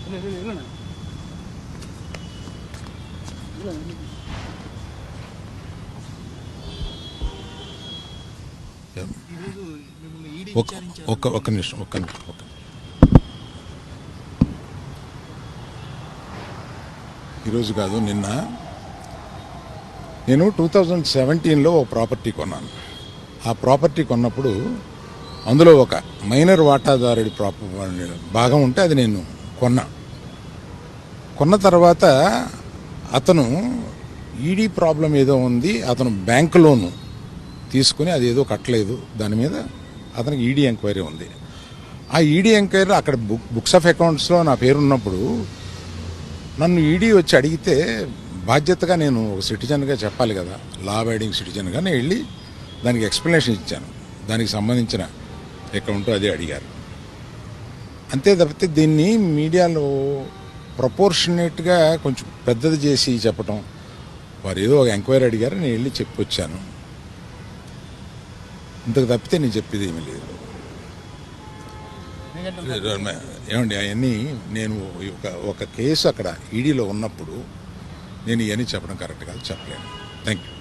ఒక్క నిమిషం. ఈరోజు కాదు, నిన్న నేను 2017లో ఓ ప్రాపర్టీ కొన్నాను. ఆ ప్రాపర్టీ కొన్నప్పుడు అందులో ఒక మైనర్ వాటాదారుడి భాగం ఉంటే అది నేను కొన్న తర్వాత అతను ఈడీ ప్రాబ్లం ఏదో ఉంది, అతను బ్యాంకు లోను తీసుకుని అది ఏదో కట్టలేదు, దాని మీద అతనికి ఈడీ ఎంక్వైరీ ఉంది. ఆ ఈడీ ఎంక్వైరీ అక్కడ బుక్స్ ఆఫ్ అకౌంట్స్లో నా పేరు ఉన్నప్పుడు నన్ను ఈడీ వచ్చి అడిగితే బాధ్యతగా నేను ఒక సిటిజన్గా చెప్పాలి కదా, లా అబైడింగ్ సిటిజన్గా నేను వెళ్ళి దానికి ఎక్స్ప్లెనేషన్ ఇచ్చాను. దానికి సంబంధించిన అకౌంట్ అదే అడిగారు. అంతే తప్పితే దీన్ని మీడియాలో ప్రపోర్షనేట్గా కొంచెం పెద్దది చేసి చెప్పటం, వారు ఏదో ఒక ఎంక్వైరీ అడిగారు, నేను వెళ్ళి చెప్పొచ్చాను. ఇంతకు తప్పితే నేను చెప్పేది ఏమీ లేదు. ఏమండి అవన్నీ నేను ఒక కేసు అక్కడ ఈడీలో ఉన్నప్పుడు నేను ఇవన్నీ చెప్పడం కరెక్ట్ కాదు, చెప్పలేను. Thank you.